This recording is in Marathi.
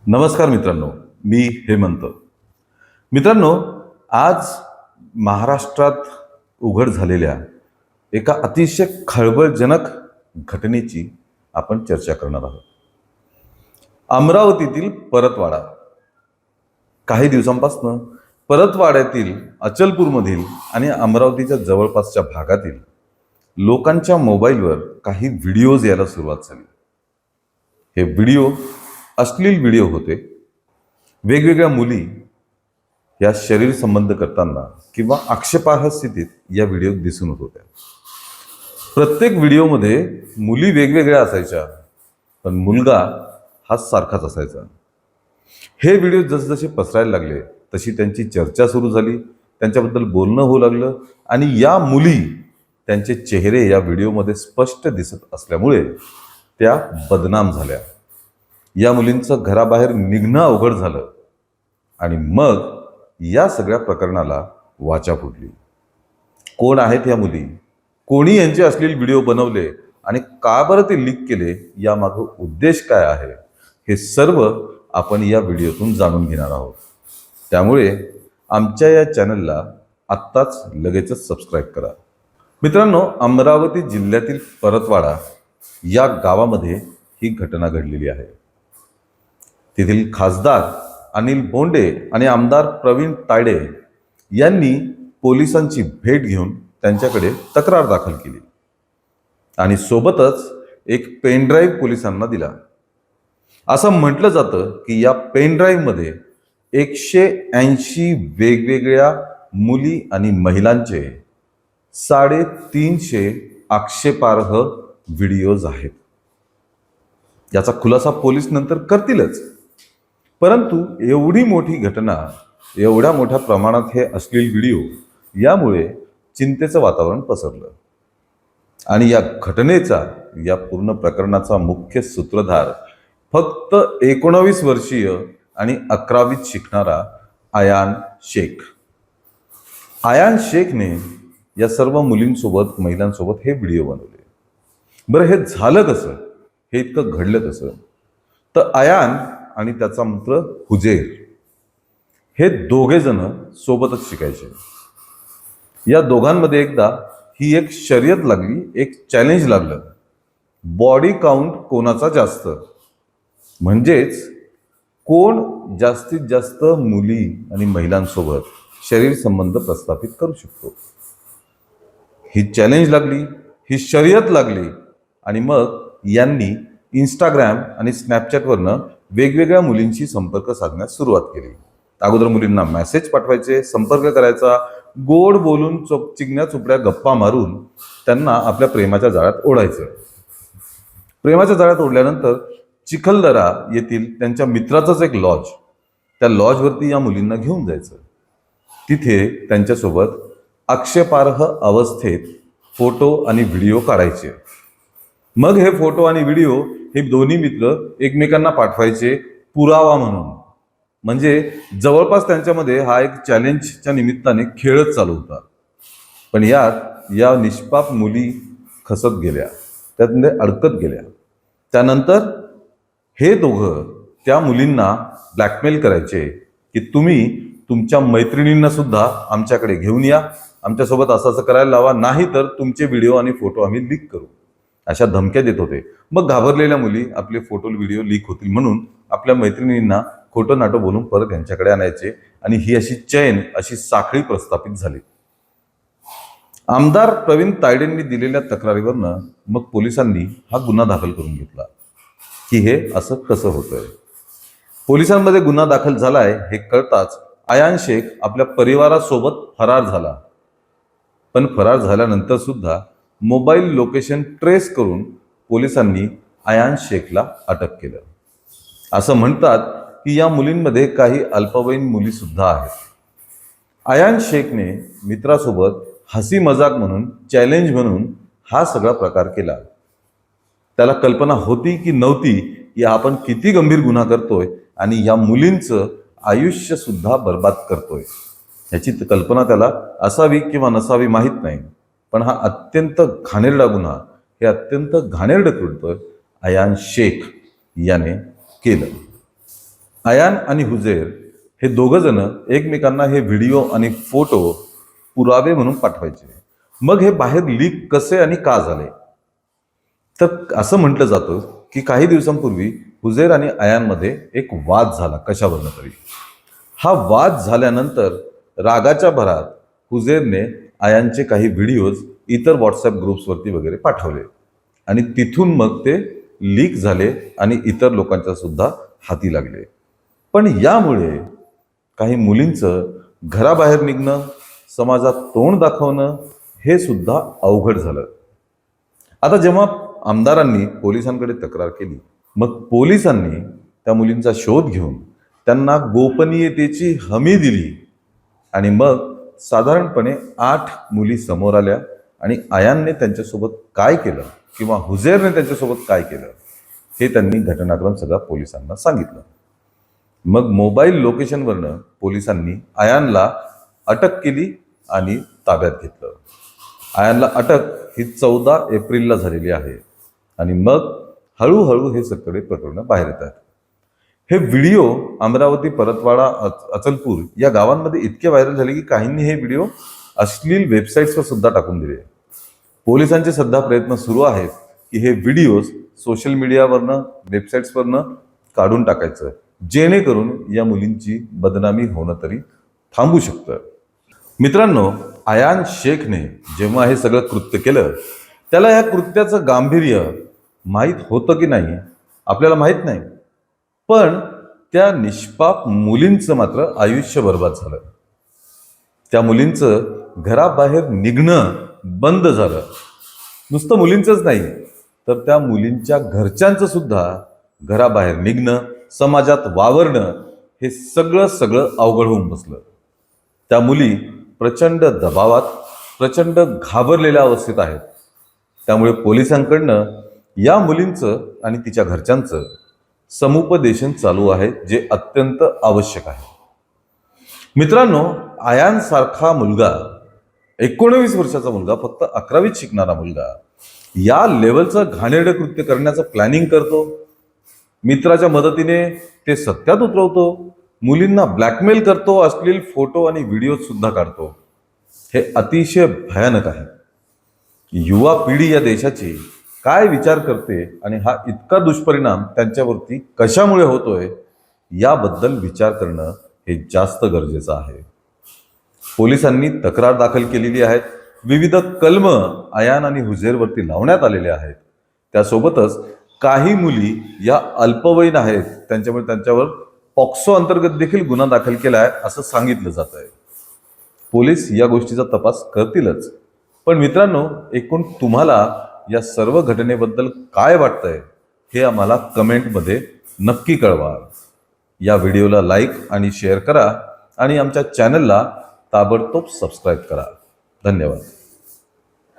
नमस्कार मित्रांनो, मी हेमंत. मित्रांनो, आज महाराष्ट्रात उघड झालेल्या एका अतिशय खळबळजनक घटनेची आपण चर्चा करणार आहोत. अमरावतीतील परतवाडा. काही दिवसांपासून परतवाड्यातील अचलपूरमधील आणि अमरावतीच्या जवळपासच्या भागातील लोकांच्या मोबाईलवर काही व्हिडिओज यायला सुरुवात झाली. हे व्हिडिओ अश्लील व्हिडिओ होते. वेगवेगळ्या मुली या शरीर संबंध करताना किंवा आक्षेपार्ह स्थितीत या व्हिडिओत दिसून येत होत्या. प्रत्येक व्हिडिओमध्ये मुली वेगवेगळ्या असायच्या, पण मुलगा हा सारखाच असायचा. हे व्हिडिओ जसजसे पसरायला लागले तशी त्यांची चर्चा सुरू झाली, त्यांच्याबद्दल बोलणं होऊ लागलं आणि या मुली त्यांचे चेहरे या व्हिडिओमध्ये स्पष्ट दिसत असल्यामुळे त्या बदनाम झाल्या. या मुलींचं घराबाहेर निघणं अवघड झालं आणि मग या सगळ्या प्रकरणाला वाचा फुटली. कोण आहेत या मुली, कोणी यांचे अश्लील व्हिडिओ बनवले आणि का बरं ते लीक केले, यामागे उद्देश काय आहे, हे सर्व आपण या व्हिडिओतून जाणून घेणार आहोत. त्यामुळे आमच्या या चॅनलला आत्ताच लगेचच सबस्क्राईब करा. मित्रांनो, अमरावती जिल्ह्यातील परतवाडा या गावामध्ये ही घटना घडलेली आहे. तेथील खासदार अनिल बोंडे आणि आमदार प्रवीण तायडे यांनी पोलिसांची भेट घेऊन त्यांच्याकडे तक्रार दाखल केली आणि सोबतच एक पेनड्राईव्ह पोलिसांना दिला. असं म्हटलं जातं की या पेनड्राईव्हमध्ये 180 वेगवेगळ्या मुली आणि महिलांचे 350 आक्षेपार्ह व्हिडिओज आहेत. याचा खुलासा पोलीस नंतर करतीलच, परंतु एवढी मोठी घटना, एवढ्या मोठ्या प्रमाणात हे अश्लील व्हिडिओ, यामुळे चिंतेचं वातावरण पसरलं आणि या घटनेचा, या पूर्ण प्रकरणाचा मुख्य सूत्रधार फक्त 19 वर्षीय आणि 11वीत शिकणारा आयान शेख. आयान शेखने या सर्व मुलींसोबत, महिलांसोबत हे व्हिडिओ बनवले. बरं, हे झालं कसं, हे इतकं घडलं कसं? तर आयान आणि त्याचा मित्र हुजेर हे दोघे जण सोबतच शिकायचे. या दोघांमध्ये एकदा ही एक शर्यत लागली, एक चॅलेंज लागलं. बॉडी काउंट कोणाचा जास्त, म्हणजेच कोण जास्तीत जास्त मुली आणि महिलांसोबत शरीर संबंध प्रस्थापित करू शकतो. ही चॅलेंज लागली, ही शर्यत लागली आणि मग यांनी इंस्टाग्राम आणि स्नॅपचॅटवरनं वेगवेगळ्या मुलींशी संपर्क साधण्यास सुरुवात केली. अगोदर मुलींना मेसेज पाठवायचे, संपर्क करायचा, गोड बोलून चिकण्या चुपड्या गप्पा मारून त्यांना आपल्या प्रेमाच्या जाळ्यात ओढायचं. प्रेमाच्या जाळ्यात ओढल्यानंतर चिखलदरा येथील त्यांच्या मित्राचंच एक लॉज, त्या लॉजवरती या मुलींना घेऊन जायचं. तिथे त्यांच्यासोबत आक्षेपार्ह अवस्थेत फोटो आणि व्हिडिओ काढायचे. मग हे फोटो आणि व्हिडिओ हे दोन्ही मित्र एकमेकांना पाठवायचे पुरावा म्हणून. म्हणजे जवळपास त्यांच्यामध्ये हा एक चॅलेंजच्या निमित्ताने खेळच चालू होता. पण यात या निष्पाप मुली खचत गेल्या, त्यातमध्ये अडकत गेल्या. त्यानंतर हे दोघं त्या मुलींना ब्लॅकमेल करायचे की तुम्ही तुमच्या मैत्रिणींना सुद्धा आमच्याकडे घेऊन या, आमच्यासोबत असं असं करायला लावा, नाही तर तुमचे व्हिडिओ आणि फोटो आम्ही लीक करू, अशा धमक्या देत होते. मग घाबरलेल्या मुली आपले फोटो व्हिडिओ लीक होतील म्हणून आपल्या मैत्रिणींना खोटं नाटं बोलून परत यांच्याकडे आणायचे आणि ही अशी चैन, अशी साखळी प्रस्थापित झाली. आमदार प्रवीण तायडेंनी दिलेल्या तक्रारीवरनं मग पोलिसांनी हा गुन्हा दाखल करून घेतला की हे असं कसं होतंय. पोलिसांमध्ये गुन्हा दाखल झालाय हे कळताच आयान शेख आपल्या परिवारासोबत फरार झाला. पण फरार झाल्यानंतर सुद्धा मोबाईल लोकेशन ट्रेस करून पोलिसांनी आयान शेखला अटक केलं. असं म्हणतात की या मुलींमध्ये काही अल्पवयीन मुली सुद्धा आहेत. आयान शेखने मित्रासोबत हसी मजाक म्हणून, चॅलेंज म्हणून हा सगळा प्रकार केला. त्याला कल्पना होती की नव्हती की आपण किती गंभीर गुन्हा करतोय आणि या मुलींचं आयुष्य सुद्धा बर्बाद करतोय, ह्याची कल्पना त्याला असावी किंवा नसावी माहीत नाही. पण हा अत्यंत घाणेरडा गुन्हा, हे अत्यंत घाणेरडं कृत्य आयान शेख याने केलं. अयान आणि हुजेर हे दोघं जण एकमेकांना हे व्हिडिओ आणि फोटो पुरावे म्हणून पाठवायचे. मग हे बाहेर लीक कसे आणि का झाले? तर असं म्हटलं जातं की काही दिवसांपूर्वी हुजेर आणि अयानमध्ये एक वाद झाला कशावरनं तरी. हा वाद झाल्यानंतर रागाच्या भरात हुजेरने अयानचे काही व्हिडिओज इतर व्हॉट्सअप ग्रुप्सवरती वगैरे पाठवले आणि तिथून मग ते लीक झाले आणि इतर लोकांच्या सुद्धा हाती लागले. पण यामुळे काही मुलींचं घराबाहेर निघणं, समाजात तोंड दाखवणं हे सुद्धा अवघड झालं. आता जेव्हा आमदारांनी पोलिसांकडे तक्रार केली, मग पोलिसांनी त्या मुलींचा शोध घेऊन त्यांना गोपनीयतेची हमी दिली आणि मग साधारणपणे 8 मुली समोर आल्या आणि अयानने त्यांच्यासोबत काय केलं किंवा हुजेरने त्यांच्यासोबत काय केलं हे त्यांनी घटनाक्रम सगळा पोलिसांना सांगितलं. मग मोबाईल लोकेशनवरनं पोलिसांनी अयानला अटक केली आणि ताब्यात घेतलं. अयानला अटक ही 14 एप्रिलला झालेली आहे आणि मग हळूहळू हे सगळे प्रकरणं बाहेर येतात. हे व्हिडिओ अमरावती, परतवाडा, अचलपूर या गावांमध्ये इतके व्हायरल झाले की काहींनी हे व्हिडिओ अश्लील वेबसाईट्सवर सुद्धा टाकून दिले. पोलिसांचे सध्या प्रयत्न सुरू आहेत की हे व्हिडिओज सोशल मीडियावरनं, वेबसाईट्सवरनं काढून टाकायचं, जेणेकरून या मुलींची बदनामी होणं तरी थांबू शकतं. मित्रांनो, अयान शेखने जेव्हा हे सगळं कृत्य केलं, त्याला या कृत्याचं गांभीर्य माहीत होतं की नाही आपल्याला माहीत नाही, पण त्या निष्पाप मुलींचं मात्र आयुष्य बर्बाद झालं. त्या मुलींचं घराबाहेर निघणं बंद झालं. नुसतं मुलींचंच नाही तर त्या मुलींच्या घरच्यांचं सुद्धा घराबाहेर निघणं, समाजात वावरणं हे सगळं अवघड होऊन बसलं. त्या मुली प्रचंड दबावात, प्रचंड घाबरलेल्या अवस्थेत आहेत. त्यामुळे पोलिसांकडनं या मुलींचं आणि तिच्या घरच्यांचं समुपदेशन चालू आहे, जे अत्यंत आवश्यक आहे. मित्रांनो, अयान सारखा मुलगा, 19 वर्षाचा मुलगा, फक्त 11वीत शिकणारा मुलगा या लेवलचं घाणेरडं कृत्य करण्याचं प्लॅनिंग करतो. मित्राच्या मदतीने ते सत्यात उतरवतो, मुलींना ब्लॅकमेल करतो, अश्लील फोटो आणि व्हिडिओ सुद्धा काढतो. हे अतिशय भयानक आहे. युवा पिढी या देशाची काय विचार करते आणि हा इतका दुष्परिणाम त्यांच्यावरती कशामुळे होतोय याबद्दल विचार करणं हे जास्त गरजेचं आहे. पोलिसांनी तक्रार दाखल केलेली आहेत. विविध कलम अयान आणि हुजेरवरती लावण्यात आलेले आहेत. त्यासोबतच काही मुली या अल्पवयीन आहेत, त्यांच्यामुळे त्यांच्यावर पॉक्सो अंतर्गत देखील गुन्हा दाखल केला आहे असं सांगितलं जात आहे. पोलीस या गोष्टीचा तपास करतीलच. पण मित्रांनो, एकूण तुम्हाला या सर्व घटनेबद्दल काय वाटतंय हे आम्हाला कमेंटमध्ये नक्की कळवा. या व्हिडिओला लाईक आणि शेअर करा आणि आमच्या चॅनलला ताबडतोब सबस्क्राईब करा. धन्यवाद.